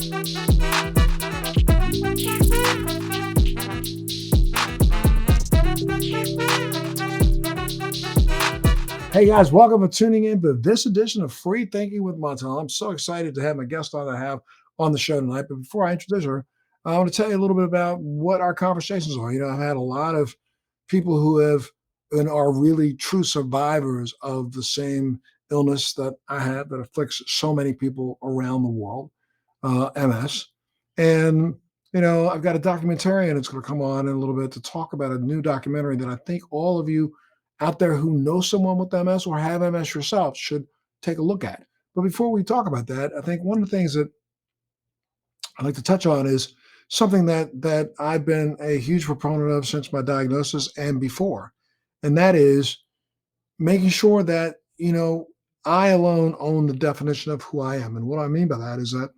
Hey guys, welcome for tuning in to this edition of Free Thinking with Montel. I'm so excited to have my guest on that I have on the show tonight. But before I introduce her, I want to tell you a little bit about what our conversations are. I've had a lot of people who have and are really true survivors of the same illness that I have that afflicts so many people around the world, MS. And I've got a documentarian that's going to come on in a little bit to talk about a new documentary that I think all of you out there who know someone with MS or have MS yourself should take a look at. But before we talk about that, I think one of the things that I'd like to touch on is something that I've been a huge proponent of since my diagnosis and before, and that is making sure that I alone own the definition of who I am. And what I mean by that is that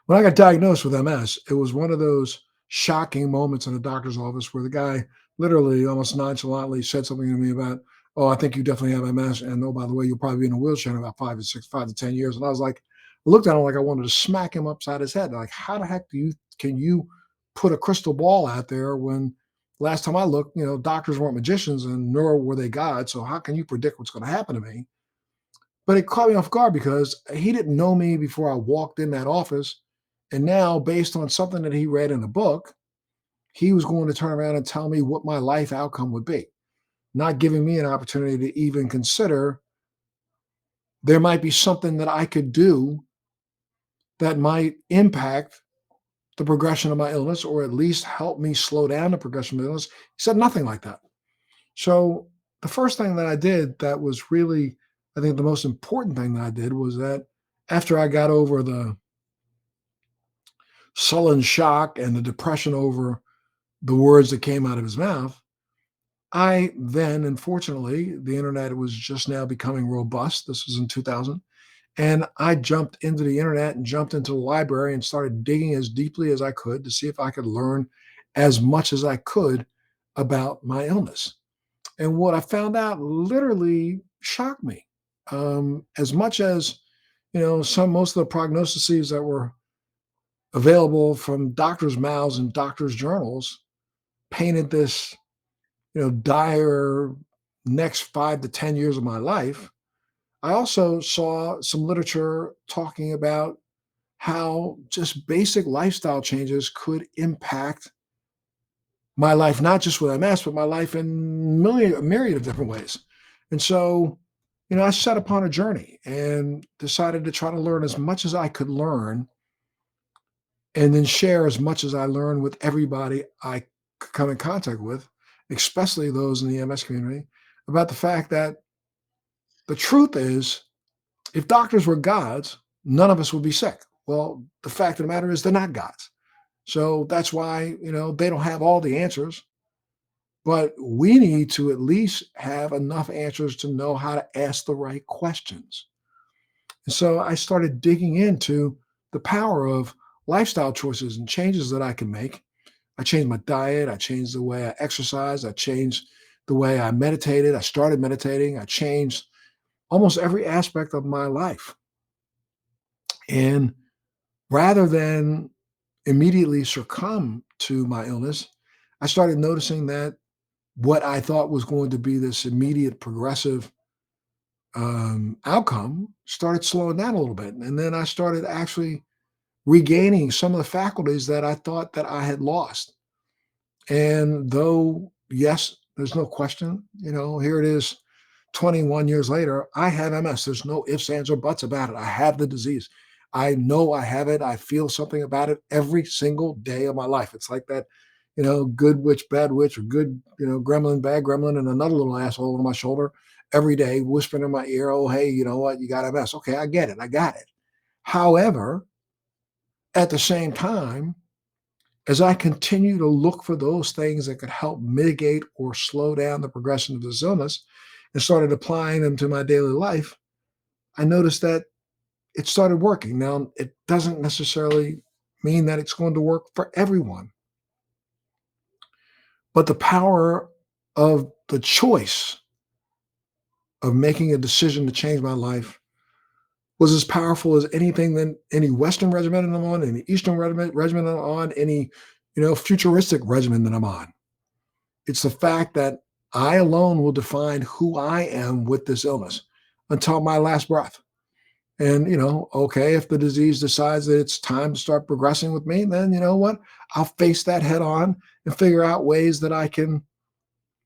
when I got diagnosed with MS, it was one of those shocking moments in a doctor's office where the guy literally almost nonchalantly said something to me about, "Oh, I think you definitely have MS, and oh, by the way, you'll probably be in a wheelchair in about 5 to 10 years." And I was like, I looked at him like I wanted to smack him upside his head. Like, how the heck can you put a crystal ball out there when last time I looked, doctors weren't magicians and nor were they God. So how can you predict what's going to happen to me? But it caught me off guard because he didn't know me before I walked in that office. And now, based on something that he read in a book, he was going to turn around and tell me what my life outcome would be, not giving me an opportunity to even consider there might be something that I could do that might impact the progression of my illness or at least help me slow down the progression of the illness. He said nothing like that. So the first thing that I did that was really, I think the most important thing that I did was that after I got over the sullen shock and the depression over the words that came out of his mouth, I then, unfortunately, the internet was just now becoming robust. This was in 2000. And I jumped into the internet and jumped into the library and started digging as deeply as I could to see if I could learn as much as I could about my illness. And what I found out literally shocked me. As much as, most of the prognoses that were available from doctors' mouths and doctors' journals painted this, dire next 5 to 10 years of my life. I also saw some literature talking about how just basic lifestyle changes could impact my life, not just with MS, but my life in a myriad of different ways. And so, I set upon a journey and decided to try to learn as much as I could learn and then share as much as I learned with everybody I could come in contact with, especially those in the MS community, about the fact that the truth is, if doctors were gods, none of us would be sick. Well, the fact of the matter is they're not gods. So that's why, they don't have all the answers, but we need to at least have enough answers to know how to ask the right questions. And so I started digging into the power of lifestyle choices and changes that I can make. I changed my diet. I changed the way I exercised. I changed the way I meditated. I started meditating. I changed almost every aspect of my life. And rather than immediately succumb to my illness, I started noticing that what I thought was going to be this immediate progressive outcome started slowing down a little bit. And then I started actually regaining some of the faculties that I thought that I had lost. And though, yes, there's no question, here it is 21 years later, I have MS. There's no ifs, ands, or buts about it. I have the disease. I know I have it. I feel something about it every single day of my life. It's like that, good witch, bad witch, or good, gremlin, bad gremlin, and another little asshole on my shoulder every day whispering in my ear, "Oh, hey, you know what? You got MS." Okay, I get it. I got it. However, at the same time, as I continue to look for those things that could help mitigate or slow down the progression of this illness and started applying them to my daily life, I noticed that it started working. Now, it doesn't necessarily mean that it's going to work for everyone, but the power of the choice of making a decision to change my life was as powerful as anything than any Western regimen that I'm on, any Eastern regimen that I'm on, any futuristic regimen that I'm on. It's the fact that I alone will define who I am with this illness until my last breath. And, okay, if the disease decides that it's time to start progressing with me, then you know what? I'll face that head on and figure out ways that I can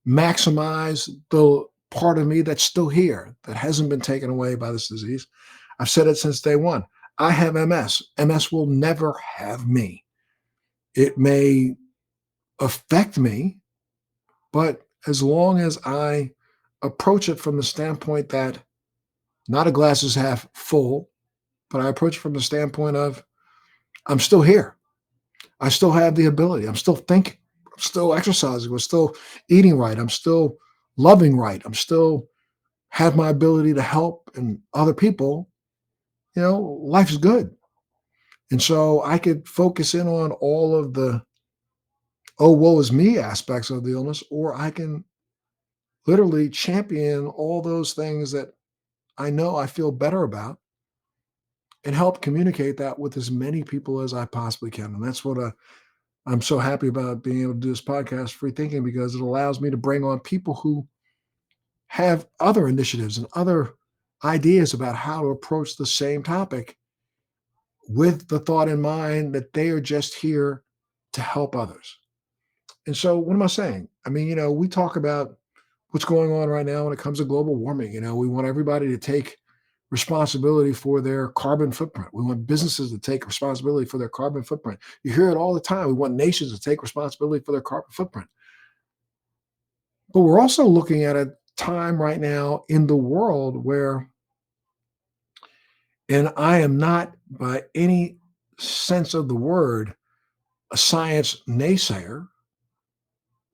maximize the part of me that's still here, that hasn't been taken away by this disease. I've said it since day one. I have MS. MS will never have me. It may affect me, but as long as I approach it from the standpoint that not a glass is half full, but I approach it from the standpoint of I'm still here. I still have the ability. I'm still thinking. I'm still exercising. I'm still eating right. I'm still loving right. I'm still have my ability to help and other people. Life is good. And so I could focus in on all of the, oh, woe is me aspects of the illness, or I can literally champion all those things that I know I feel better about and help communicate that with as many people as I possibly can. And that's what I'm so happy about being able to do this podcast, Free Thinking, because it allows me to bring on people who have other initiatives and other ideas about how to approach the same topic with the thought in mind that they are just here to help others. And so what am I saying? I mean, we talk about what's going on right now when it comes to global warming. We want everybody to take responsibility for their carbon footprint. We want businesses to take responsibility for their carbon footprint. You hear it all the time. We want nations to take responsibility for their carbon footprint. But we're also looking at a time right now in the world where, and I am not by any sense of the word a science naysayer,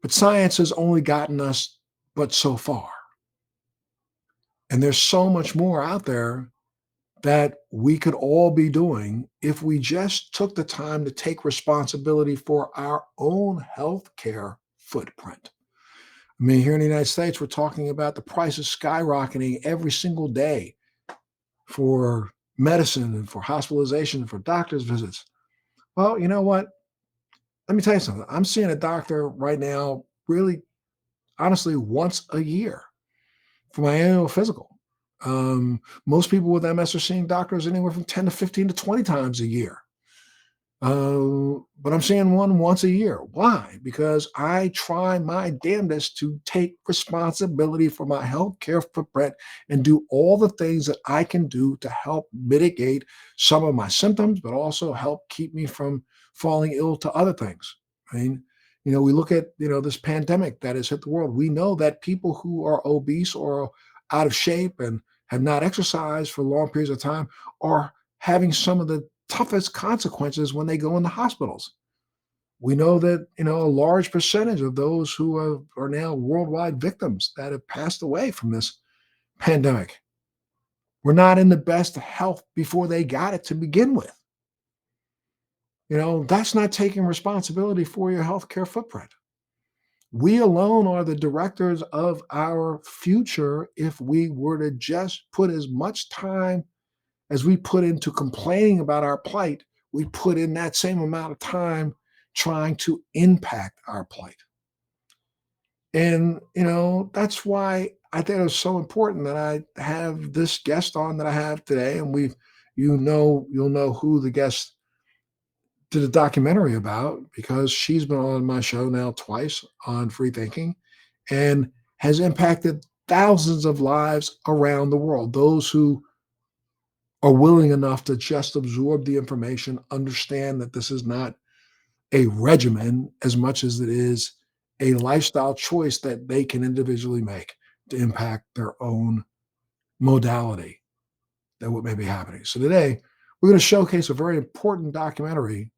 but science has only gotten us but so far. And there's so much more out there that we could all be doing if we just took the time to take responsibility for our own healthcare footprint. I mean, here in the United States, we're talking about the prices skyrocketing every single day for medicine and for hospitalization, and for doctor's visits. Well, you know what? Let me tell you something. I'm seeing a doctor right now, really, honestly, once a year for my annual physical. Most people with MS are seeing doctors anywhere from 10 to 15 to 20 times a year. But I'm seeing one once a year. Why? Because I try my damnedest to take responsibility for my healthcare footprint and do all the things that I can do to help mitigate some of my symptoms, but also help keep me from falling ill to other things. I mean, we look at, this pandemic that has hit the world. We know that people who are obese or out of shape and have not exercised for long periods of time are having some of the toughest consequences when they go into hospitals. We know that, a large percentage of those who are now worldwide victims that have passed away from this pandemic were not in the best health before they got it to begin with. That's not taking responsibility for your healthcare footprint. We alone are the directors of our future if we were to just put as much time as we put into complaining about our plight, we put in that same amount of time trying to impact our plight. And, that's why I think it's so important that I have this guest on that I have today. And you'll know who the guest did a documentary about, because she's been on my show now twice on Free Thinking and has impacted thousands of lives around the world. Those who are willing enough to just absorb the information, understand that this is not a regimen as much as it is a lifestyle choice that they can individually make to impact their own modality that what may be happening. So today, we're going to showcase a very important documentary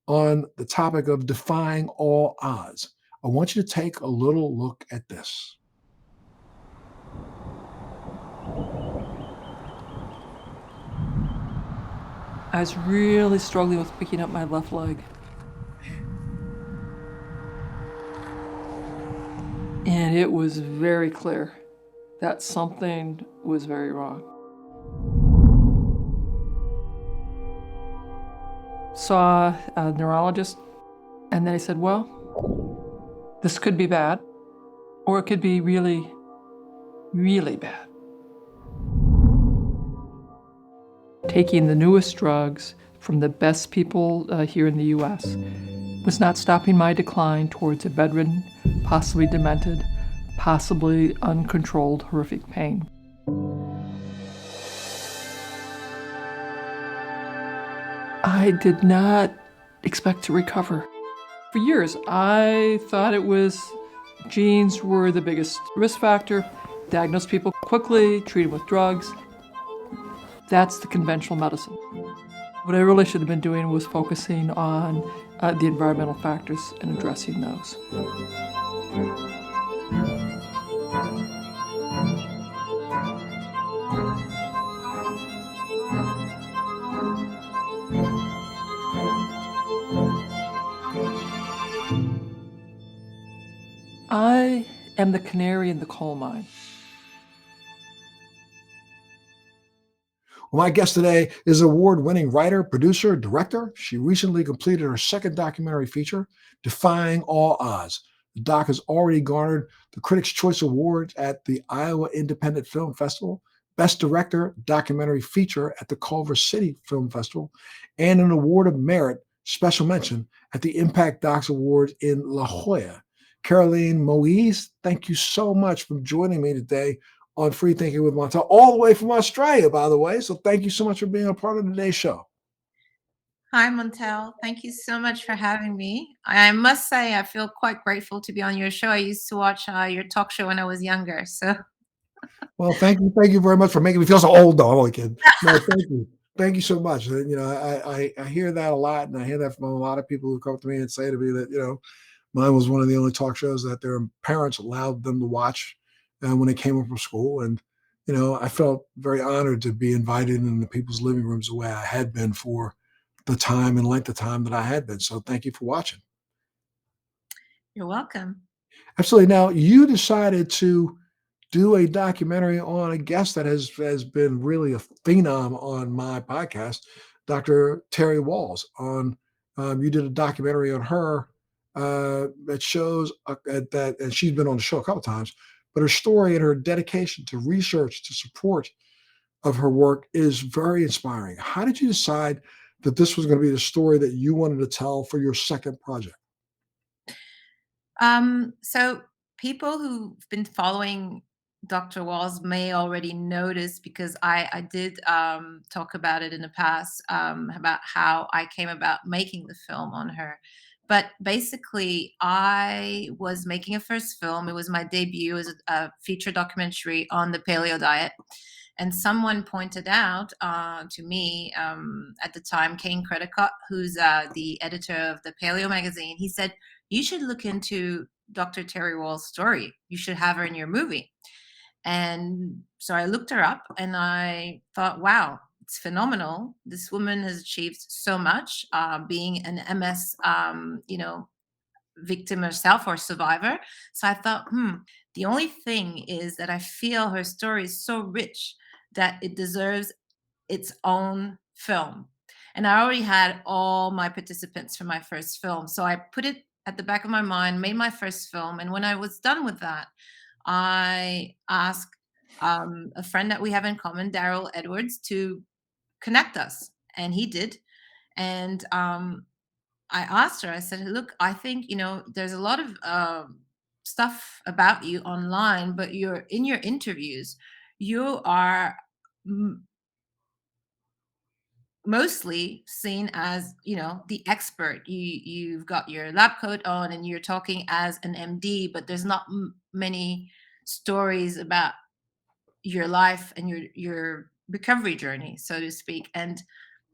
on the topic of defying all odds. I want you to take a little look at this. I was really struggling with picking up my left leg. And it was very clear that something was very wrong. saw a neurologist, and they said, well, this could be bad, or it could be really, really bad. Taking the newest drugs from the best people here in the US was not stopping my decline towards a bedridden, possibly demented, possibly uncontrolled, horrific pain. I did not expect to recover. For years, I thought it was genes were the biggest risk factor. Diagnose people quickly, treat them with drugs. That's the conventional medicine. What I really should have been doing was focusing on the environmental factors and addressing those. I am the canary in the coal mine. Well, my guest today is award-winning writer, producer, director. She recently completed her second documentary feature, Defying All Odds. The doc has already garnered the Critics' Choice Award at the Iowa Independent Film Festival, Best Director Documentary Feature at the Culver City Film Festival, and an Award of Merit special mention at the Impact Docs Awards in La Jolla. Caroleen Moise, thank you so much for joining me today on Free Thinking with Montel, all the way from Australia, by the way. So thank you so much for being a part of today's show. Hi, Montel. Thank you so much for having me. I must say, I feel quite grateful to be on your show. I used to watch your talk show when I was younger. So, Well, thank you very much for making me feel so old, though. I'm only kidding. No, thank you so much. And, I hear that a lot, and I hear that from a lot of people who come to me and say to me that mine was one of the only talk shows that their parents allowed them to watch when they came home from school. And, I felt very honored to be invited into people's living rooms the way I had been for the time and length of time that I had been. So thank you for watching. you're welcome. Absolutely. Now, you decided to do a documentary on a guest that has been really a phenom on my podcast, Dr. Terry Wahls. You did a documentary on her that shows that, and she's been on the show a couple times, but her story and her dedication to research to support of her work is very inspiring. How did you decide that this was going to be the story that you wanted to tell for your second project? So people who've been following Dr. Walls may already notice because I did talk about it in the past about how I came about making the film on her. But basically, I was making a first film. It was my debut. It was a feature documentary on the paleo diet. And someone pointed out to me at the time, Kane Credicott, who's the editor of the Paleo magazine, he said, you should look into Dr. Terry Wall's story. You should have her in your movie. And so I looked her up and I thought, wow, it's phenomenal. This woman has achieved so much, being an MS, victim herself or survivor. So I thought, the only thing is that I feel her story is so rich that it deserves its own film. And I already had all my participants for my first film. So I put it at the back of my mind, made my first film. And when I was done with that, I asked a friend that we have in common, Daryl Edwards, to connect us. And he did. And I asked her, I said, look, I think, there's a lot of stuff about you online, but you're in your interviews, you are mostly seen as the expert. You've got your lab coat on and you're talking as an MD, but there's not many stories about your life and your recovery journey, so to speak. And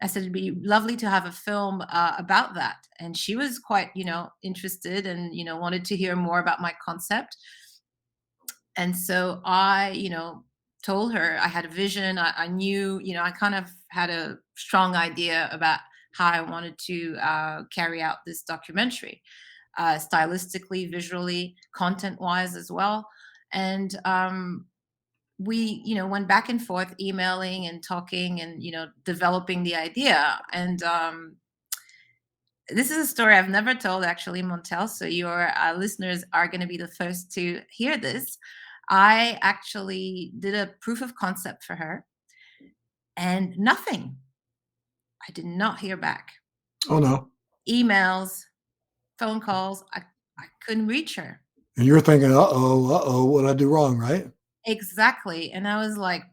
I said it'd be lovely to have a film about that, and she was quite interested and wanted to hear more about my concept. And so I told her I had a vision. I knew, I kind of had a strong idea about how I wanted to carry out this documentary, stylistically, visually, content wise as well. And we went back and forth emailing and talking and developing the idea. And This is a story I've never told actually, Montel. So your listeners are going to be the first to hear this. I actually did a proof of concept for her, and nothing. I did not hear back. Oh no. Emails, phone calls. I couldn't reach her. And you're thinking, uh-oh, what did I do wrong, right? Exactly. And I was like,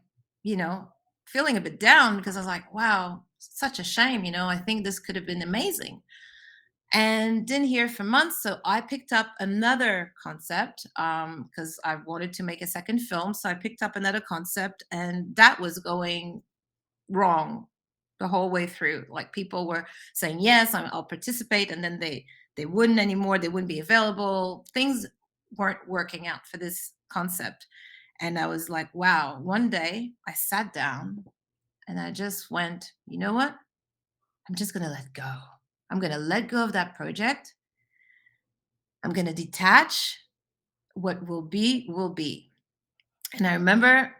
you know, feeling a bit down because I was like, wow, such a shame. I think this could have been amazing. And didn't hear for months. So I picked up another concept because I wanted to make a second film. So I picked up another concept, and that was going wrong the whole way through. Like people were saying, yes, I'll participate. And then they wouldn't anymore. They wouldn't be available. Things weren't working out for this concept. And I was like, wow, one day I sat down and I just went, you know what? I'm just going to let go. I'm going to let go of that project. I'm going to detach. What will be, will be. And I remember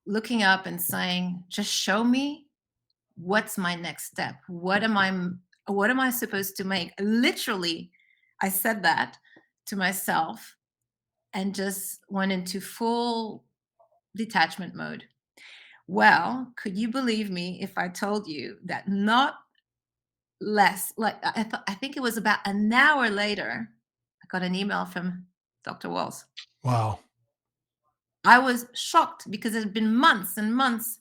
looking up and saying, just show me what's my next step. What am I supposed to make? Literally, I said that to myself and just went into full detachment mode. Well, could you believe me if I told you that not less, like I think it was about an hour later, I got an email from Dr. Walls. Wow. I was shocked because it had been months and months.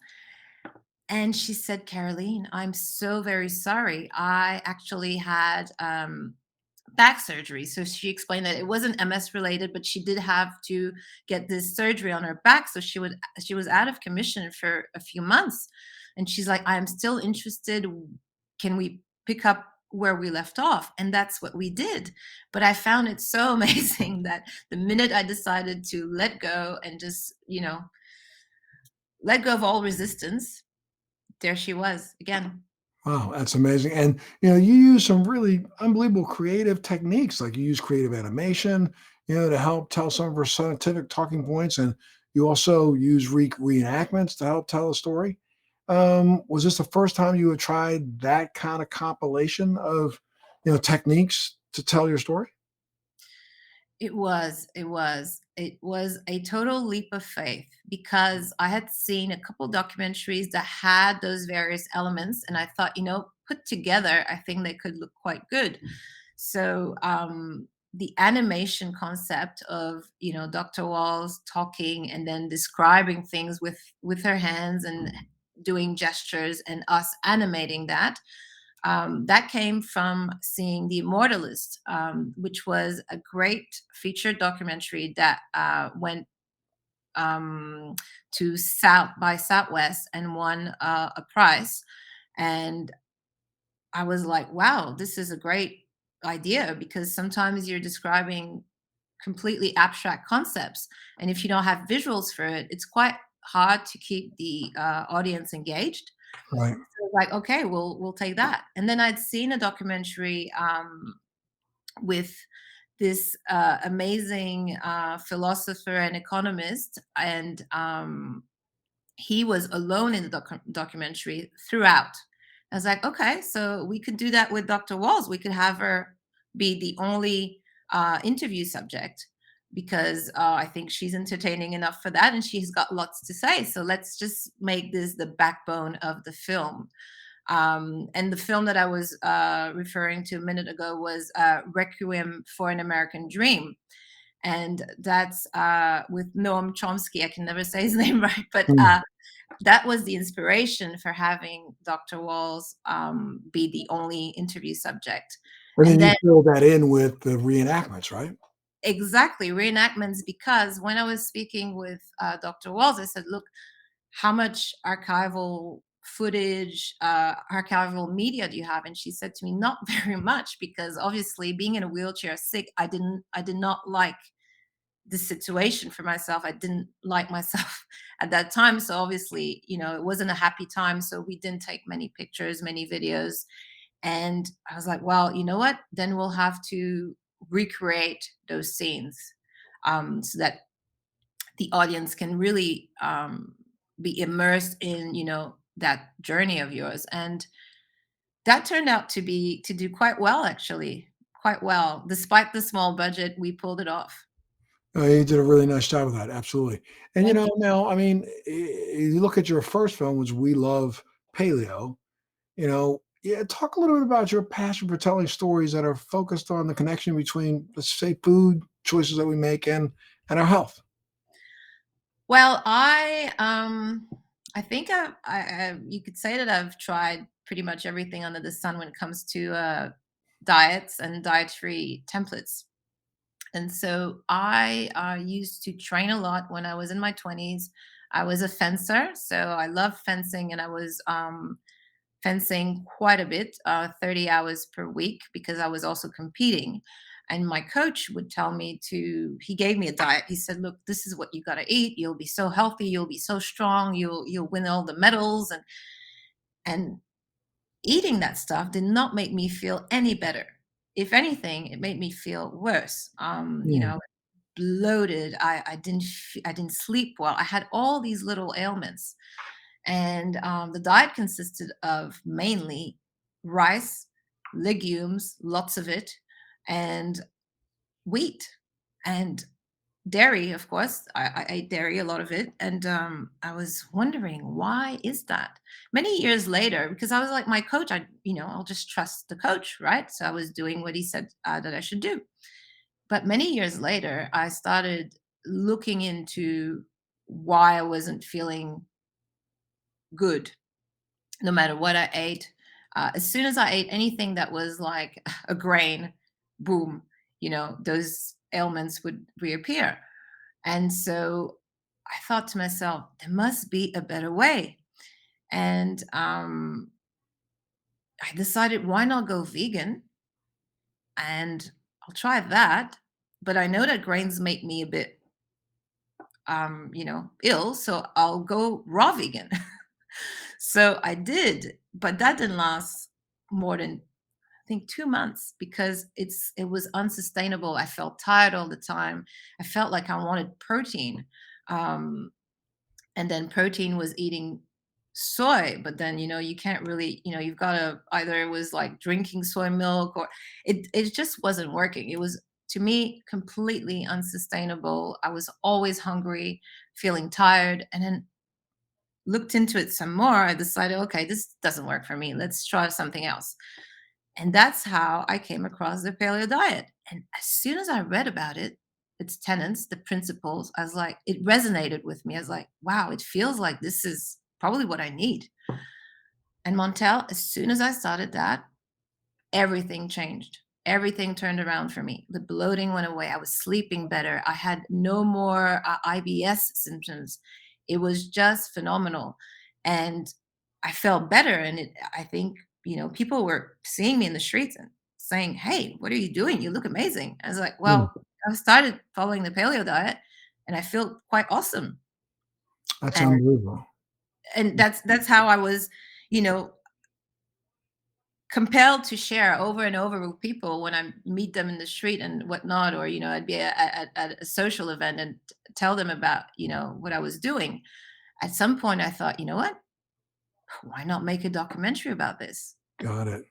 And she said, Caroline, I'm so very sorry. I actually had back surgery. So she explained that it wasn't MS related, but she did have to get this surgery on her back. So she was out of commission for a few months. And she's like, I'm still interested. Can we pick up where we left off? And that's what we did. But I found it so amazing that the minute I decided to let go and just, let go of all resistance, there she was again. Wow, that's amazing. And you use some really unbelievable creative techniques, like you use creative animation, to help tell some of our scientific talking points, and you also use reenactments to help tell a story. Was this the first time you had tried that kind of compilation of, techniques to tell your story? It was a total leap of faith because I had seen a couple documentaries that had those various elements, and I thought, put together, I think they could look quite good. So the animation concept of Dr. Walls talking and then describing things with her hands and doing gestures and us animating that came from seeing The Immortalist, which was a great featured documentary that went um, to South by Southwest and won a prize. And I was like, wow, this is a great idea because sometimes you're describing completely abstract concepts. And if you don't have visuals for it, it's quite hard to keep the audience engaged. Right. So like, okay, we'll take that. And then I'd seen a documentary with this amazing philosopher and economist, and he was alone in the documentary throughout. I was like, okay, so we could do that with Dr. Walls. We could have her be the only interview subject because I think she's entertaining enough for that and she's got lots to say. So let's just make this the backbone of the film. And the film that I was referring to a minute ago was Requiem for an American Dream. And that's with Noam Chomsky. I can never say his name right, but Hmm. that was the inspiration for having Dr. Walls be the only interview subject. And And then you then fill that in with the reenactments, right? exactly reenactments, because when I was speaking with Dr. Walls, I said, look, how much archival footage, archival media do you have? And she said to me, not very much, because obviously being in a wheelchair sick, I did not like the situation for myself. I didn't like myself at that time. So obviously, it wasn't a happy time. So we didn't take many pictures, many videos. And I was like, well, you know what? Then we'll have to recreate those scenes so that the audience can really be immersed in, that journey of yours. And that turned out to do quite well, actually, quite well. Despite the small budget, we pulled it off. You did a really nice job of that, absolutely. And, Thank you. now, I mean, you look at your first film, which We Love Paleo, yeah, talk a little bit about your passion for telling stories that are focused on the connection between, let's say, food choices that we make and our health. Well, I think you could say that I've tried pretty much everything under the sun when it comes to diets and dietary templates. And so I used to train a lot when I was in my 20s. I was a fencer, so I love fencing, and I was fencing quite a bit, 30 hours per week, because I was also competing. And my coach would tell me he gave me a diet. He said, look, this is what you got to eat. You'll be so healthy. You'll be so strong. You'll win all the medals. And eating that stuff did not make me feel any better. If anything, it made me feel worse. Mm, Bloated. I didn't sleep well. I had all these little ailments, and the diet consisted of mainly rice, legumes, lots of it, and wheat, and dairy. Of course, I ate dairy, a lot of it, and I was wondering, why is that? Many years later, because I was like, my coach, I'll just trust the coach, right? So I was doing what he said that I should do. But many years later, I started looking into why I wasn't feeling good no matter what I ate. As soon as I ate anything that was like a grain, boom, those ailments would reappear. And so I thought to myself, there must be a better way. And I decided, why not go vegan? And I'll try that. But I know that grains make me a bit, ill. So I'll go raw vegan. So I did, but that didn't last more than, I think, 2 months, because it was unsustainable. I felt tired all the time. I felt like I wanted protein. Um, and then protein was eating soy, but then you can't really, you've got to, either it was like drinking soy milk, or it just wasn't working. It was, to me, completely unsustainable. I was always hungry, feeling tired, and then looked into it some more. I decided, okay, this doesn't work for me. Let's try something else. And that's how I came across the paleo diet. And as soon as I read about it, its tenets, the principles, I was like, it resonated with me. I was like, wow, it feels like this is probably what I need. And Montel, as soon as I started that, everything changed. Everything turned around for me. The bloating went away. I was sleeping better. I had no more IBS symptoms. It was just phenomenal. And I felt better. And I think, people were seeing me in the streets and saying, hey, what are you doing? You look amazing. I was like, mm, well, I started following the paleo diet and I feel quite awesome. that's And unbelievable. that's how I was, you know, compelled to share over and over with people when I meet them in the street and whatnot, or I'd be at a social event and tell them about what I was doing. At some point, I thought, you know what? Why not make a documentary about this? Got it.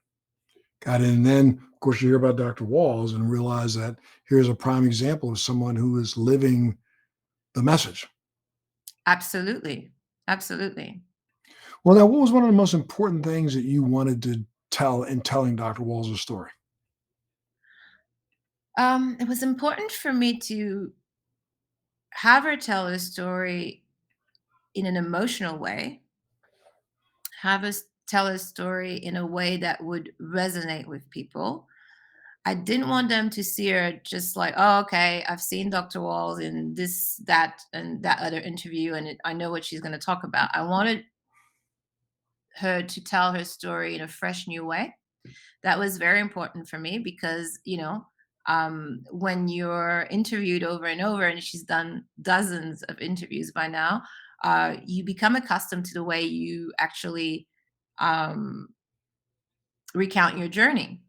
Got it. And then, of course, you hear about Dr. Walls and realize that here's a prime example of someone who is living the message. Absolutely, absolutely. Well, now, what was one of the most important things that you wanted to tell in telling Dr. Walls' story? It was important for me to have her tell her story in an emotional way, have us tell a story in a way that would resonate with people. I didn't want them to see her just like, oh, okay, I've seen Dr. Walls in this, that, and that other interview, and I know what she's going to talk about. I wanted her to tell her story in a fresh, new way. That was very important for me because, when you're interviewed over and over, and she's done dozens of interviews by now, you become accustomed to the way you actually um, recount your journey.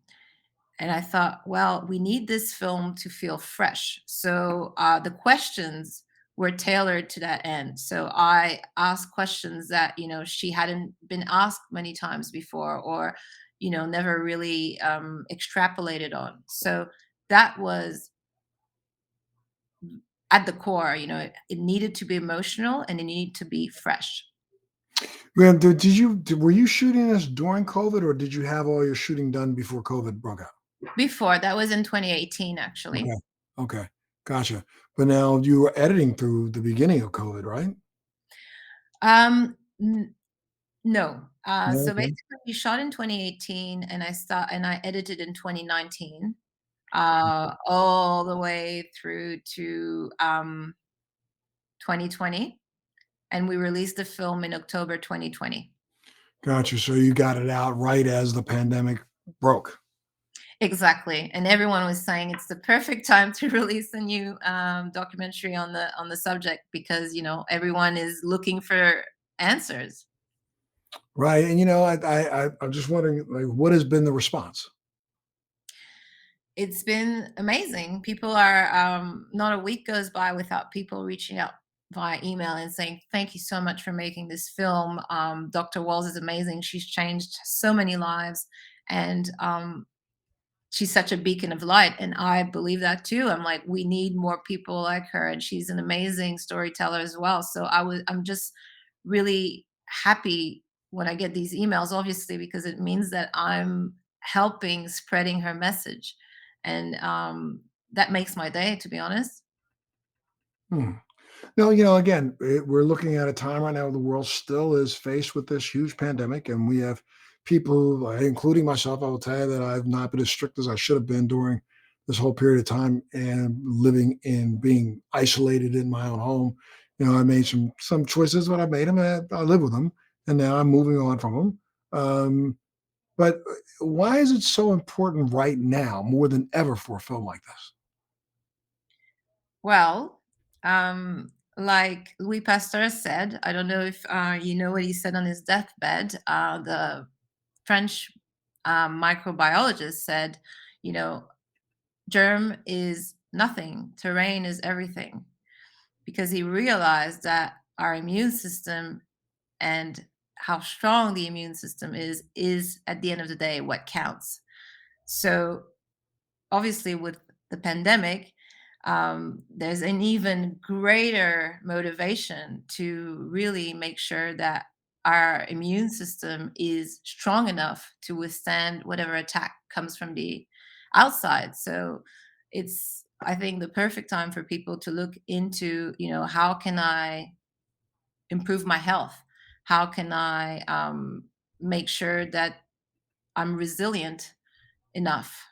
And I thought, well, we need this film to feel fresh. So the questions were tailored to that end. So I asked questions that, she hadn't been asked many times before, or, never really extrapolated on. So that was at the core. It needed to be emotional and it needed to be fresh. Man, were you shooting this during COVID, or did you have all your shooting done before COVID broke out? Before that was in 2018, actually. Okay. Okay. Gotcha. But now you were editing through the beginning of COVID, right? Um, n- no. No, So okay. basically, we shot in 2018, and I edited in 2019, all the way through to 2020, and we released the film in October 2020. Gotcha. So you got it out right as the pandemic broke. Exactly, and everyone was saying it's the perfect time to release a new documentary on the subject because everyone is looking for answers. Right. And I'm just wondering, like, what has been the response? It's been amazing. People are not a week goes by without people reaching out via email and saying, "Thank you so much for making this film. Dr. Wahls is amazing. She's changed so many lives, and she's such a beacon of light." And I believe that too. I'm like, we need more people like her, and she's an amazing storyteller as well. So I'm just really happy when I get these emails, obviously, because it means that I'm helping spreading her message, and that makes my day, to be honest. Hmm. No, again, we're looking at a time right now. The world still is faced with this huge pandemic, and we have people, including myself. I will tell you that I've not been as strict as I should have been during this whole period of time, and living in being isolated in my own home. I made some choices, but I made them. And I live with them, and now I'm moving on from them. But why is it so important right now, more than ever, for a film like this? Well, like Louis Pasteur said, I don't know if you know what he said on his deathbed. The French microbiologist said, you know, germ is nothing, terrain is everything, because he realized that our immune system and how strong the immune system is at the end of the day what counts. So obviously with the pandemic, there's an even greater motivation to really make sure that our immune system is strong enough to withstand whatever attack comes from the outside. So it's, I think, the perfect time for people to look into, how can I improve my health? How can I make sure that I'm resilient enough?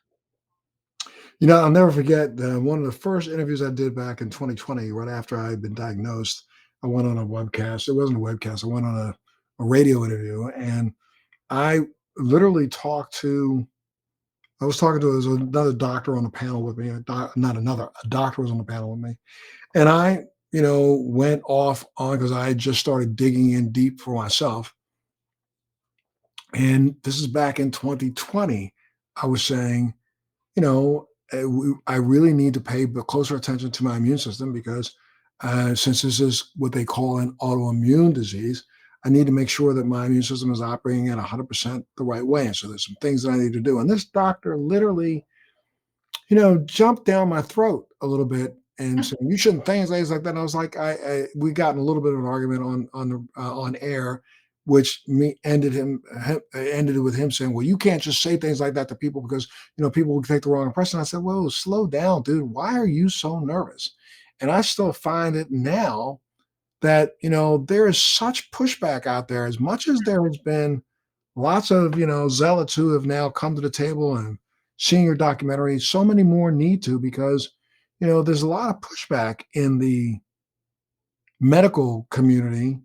I'll never forget one of the first interviews I did back in 2020, right after I had been diagnosed. I went on a webcast. It wasn't a webcast. I went on a radio interview, and I literally I was talking to, there was another doctor on the panel with me, not another, a doctor was on the panel with me. And I, went off on, because I had just started digging in deep for myself. And this is back in 2020. I was saying, I really need to pay closer attention to my immune system, because since this is what they call an autoimmune disease, I need to make sure that my immune system is operating at 100% the right way. And so there's some things that I need to do. And this doctor literally, jumped down my throat a little bit and said, "You shouldn't things like that." And I was like, we got in a little bit of an argument on air, which me ended it with him saying, "Well, you can't just say things like that to people, because people will take the wrong impression." I said, "Well, slow down, dude. Why are you so nervous?" And I still find it now that there is such pushback out there. As much as there has been lots of zealots who have now come to the table and seen your documentary, so many more need to, because there's a lot of pushback in the medical community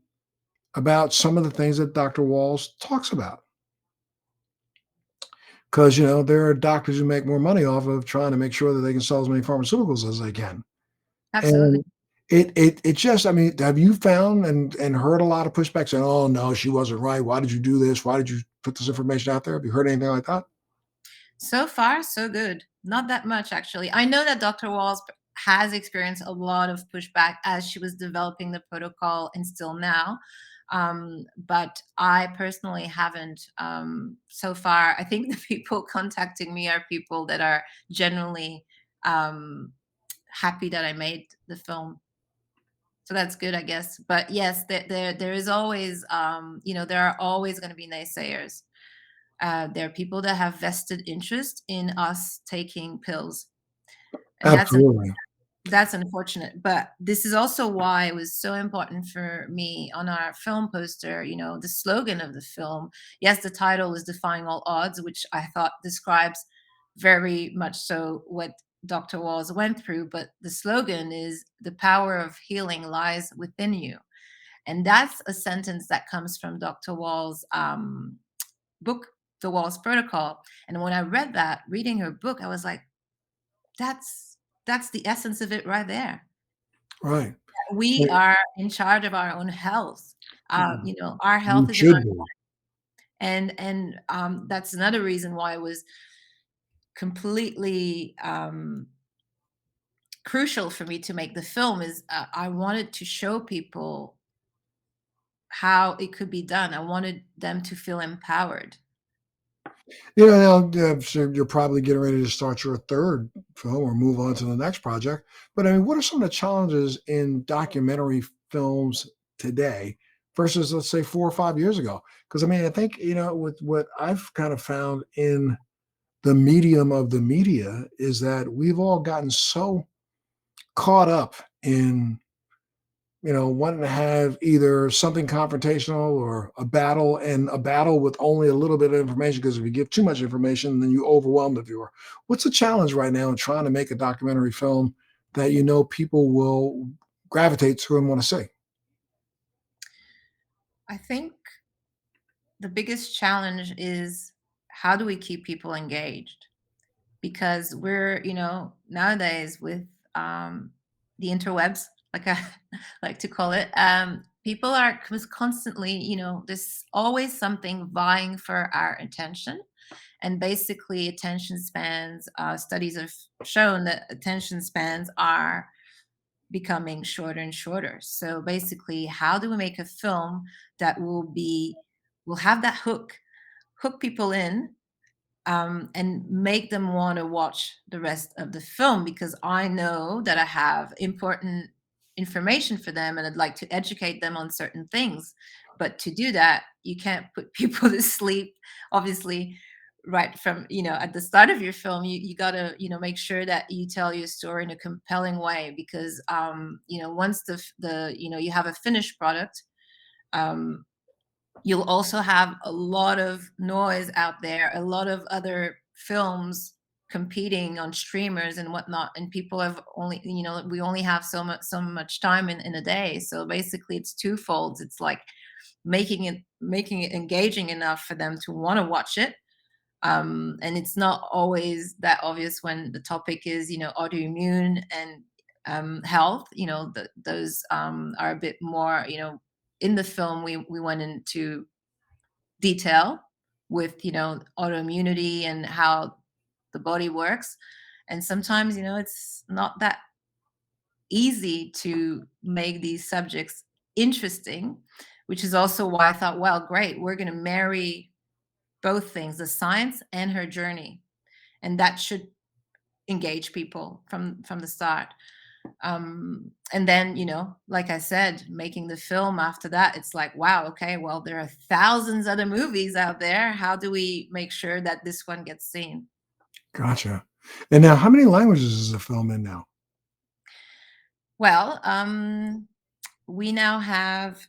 about some of the things that Dr. Walls talks about. Because there are doctors who make more money off of trying to make sure that they can sell as many pharmaceuticals as they can. Absolutely. And it just, I mean, have you found and heard a lot of pushback saying, "Oh no, she wasn't right. Why did you do this? Why did you put this information out there?" Have you heard anything like that? So far, so good. Not that much, actually. I know that Dr. Walls has experienced a lot of pushback as she was developing the protocol and still now. But I personally haven't so far. I think the people contacting me are people that are genuinely um, happy that I made the film. So that's good, I guess. But yes, there is always, there are always going to be naysayers. There are people that have vested interest in us taking pills, and Absolutely. that's unfortunate. But this is also why it was so important for me on our film poster. The slogan of the film. Yes, the title is "Defying All Odds," which I thought describes very much so what Dr. Walls went through. But the slogan is "The power of healing lies within you," and that's a sentence that comes from Dr. Wall's book, The Walls Protocol. And when I read that, reading her book, I was like, that's the essence of it right there. Right. We Well, are in charge of our own health. Our you health is in our should be. that's another reason why it was completely crucial for me to make the film is I wanted to show people how it could be done. I wanted them to feel empowered. Now, so you're probably getting ready to start your third film or move on to the next project. But I mean, what are some of the challenges in documentary films today versus, let's say, 4 or 5 years ago? Because I mean, I think, with what I've kind of found in the medium of the media is that we've all gotten so caught up in wanting to have either something confrontational or a battle, and a battle with only a little bit of information. Because if you give too much information, then you overwhelm the viewer. What's the challenge right now in trying to make a documentary film that people will gravitate to and want to see? I think the biggest challenge is how do we keep people engaged? Because we're, nowadays with the interwebs, like I like to call it, people are constantly, there's always something vying for our attention. And basically, attention spans, studies have shown that attention spans are becoming shorter and shorter. So basically, how do we make a film that will have that hook people in, and make them want to watch the rest of the film because I know that I have important information for them and I'd like to educate them on certain things. But to do that, you can't put people to sleep, obviously, right from, at the start of your film. You got to, make sure that you tell your story in a compelling way because, once you have a finished product, um, you'll also have a lot of noise out there, a lot of other films competing on streamers and whatnot. And people have only, we only have so much time in a day. So basically it's twofold. It's like making it engaging enough for them to want to watch it. And it's not always that obvious when the topic is, autoimmune and health. Those are a bit more, in the film we went into detail with autoimmunity and how the body works. And sometimes it's not that easy to make these subjects interesting, which is also why I thought, well, great, we're going to marry both things, the science and her journey, and that should engage people from the start. And then, like I said, making the film after that, it's like, wow, okay, well, there are thousands other movies out there. How do we make sure that this one gets seen? Gotcha. And now, how many languages is the film in now? Well, we now have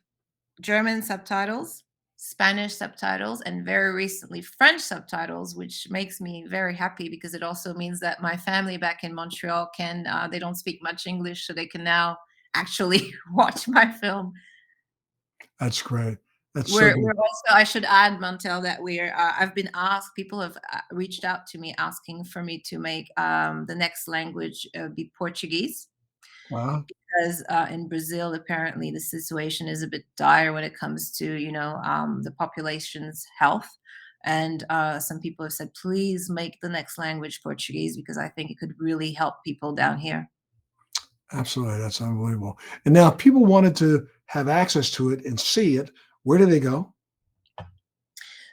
German subtitles, Spanish subtitles, and very recently French subtitles, which makes me very happy because it also means that my family back in Montreal they don't speak much English, so they can now actually watch my film. That's great. That's so We're good. also, I should add, Montel, that I've been asked, people have reached out to me asking for me to make the next language be Portuguese. Wow. Because in Brazil, apparently the situation is a bit dire when it comes to, the population's health. And some people have said, please make the next language Portuguese because I think it could really help people down here. Absolutely. That's unbelievable. And now, if people wanted to have access to it and see it, Where do they go?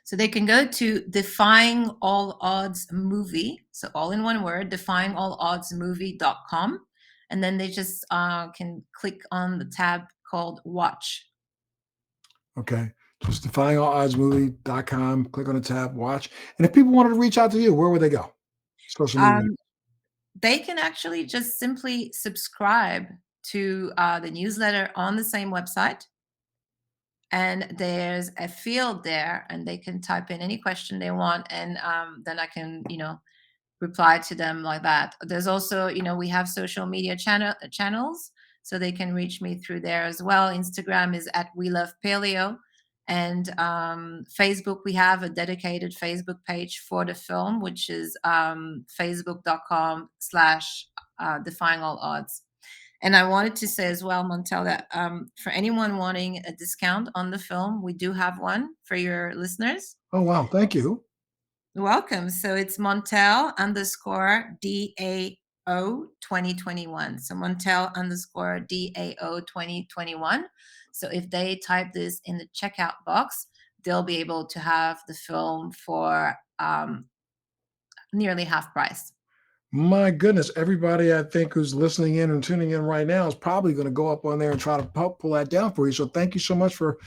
So they can go to Defying All Odds Movie, so all in one word, defyingaloddsmovie.com, and then they just can click on the tab called Watch. Okay. Just defyingaloddsmovie.com, click on the tab, watch. And if people wanted to reach out to you, where would they go? Social media. They can actually just simply subscribe to the newsletter on the same website. And there's a field there, and they can type in any question they want, and then I can, reply to them like that. There's also, we have social media channels, so they can reach me through there as well. Instagram is at We Love Paleo, and Facebook, we have a dedicated Facebook page for the film, which is facebook.com/Defying All Odds. And I wanted to say as well, Montel, that for anyone wanting a discount on the film, we do have one for your listeners. Oh, wow. Thank you. Welcome. So it's Montel_DAO 2021. So Montel_DAO 2021. So if they type this in the checkout box, they'll be able to have the film for nearly half price. My goodness, everybody I think who's listening in and tuning in right now is probably going to go up on there and try to pull that down for you. So thank you so much for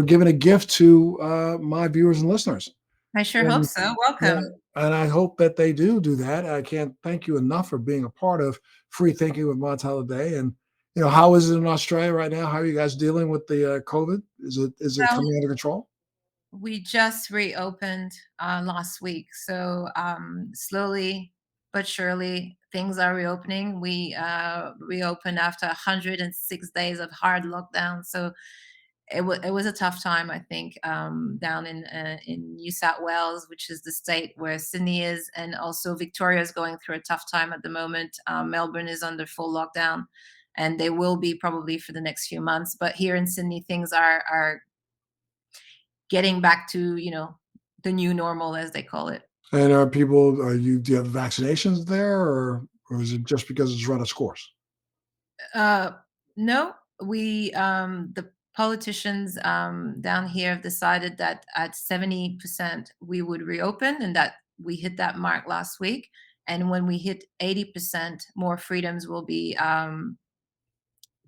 giving a gift to my viewers and listeners. I sure hope so. Welcome. And I hope that they do that. I can't thank you enough for being a part of Free Thinking with Montel today. And how is it in Australia right now? How are you guys dealing with the COVID? Is it coming under control? We just reopened last week, so slowly but surely things are reopening. We reopened after 106 days of hard lockdown, so it was a tough time, I think, down in New South Wales, which is the state where Syndey is, and also Victoria is going through a tough time at the moment. Melbourne is under full lockdown, and they will be probably for the next few months. But here in Syndey, things are getting back to the new normal, as they call it. And do you have vaccinations there, or is it just because it's run its course? No, we the politicians down here have decided that at 70% we would reopen, and that we hit that mark last week. And when we hit 80%, more freedoms will be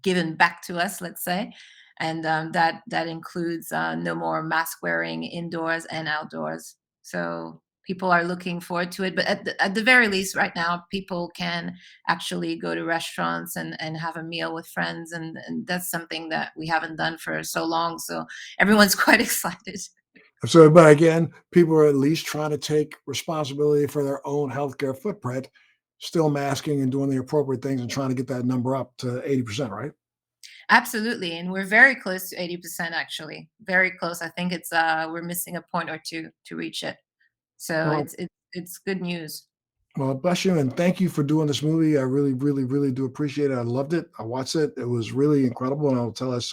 given back to us, let's say. And that includes no more mask wearing indoors and outdoors. So people are looking forward to it. But at the very least, right now, people can actually go to restaurants and have a meal with friends. And that's something that we haven't done for so long. So everyone's quite excited. So, but again, people are at least trying to take responsibility for their own healthcare footprint, still masking and doing the appropriate things and trying to get that number up to 80%, right? Absolutely. And we're very close to 80%, actually. Very close. I think it's we're missing a point or two to reach it. So Well, it's good news. well, bless you, and thank you for doing this movie. I really, really, really do appreciate it. I loved it. I watched it. It was really incredible, and I'll tell us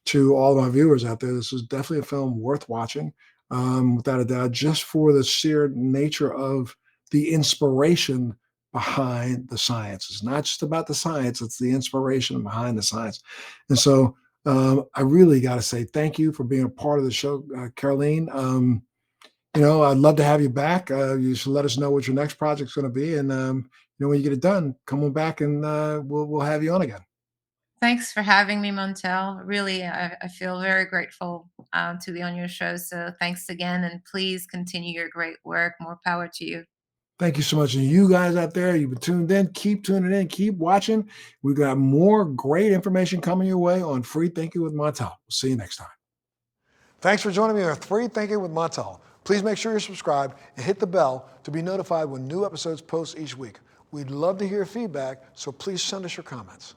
to all of my viewers out there, this is definitely a film worth watching, without a doubt, just for the sheer nature of the inspiration behind the science. It's not just about the science; it's the inspiration behind the science. And so, I really got to say thank you for being a part of the show, Caroleen. I'd love to have you back. You should let us know what your next project's going to be, and when you get it done, come on back, and we'll have you on again. Thanks for having me, Montel. Really, I feel very grateful to be on your show. So thanks again, and please continue your great work. More power to you. Thank you so much. And you guys out there, you've been tuned in. Keep tuning in. Keep watching. We've got more great information coming your way on Free Thinking with Montel. We'll see you next time. Thanks for joining me on Free Thinking with Montel. Please make sure you're subscribed and hit the bell to be notified when new episodes post each week. We'd love to hear feedback, so please send us your comments.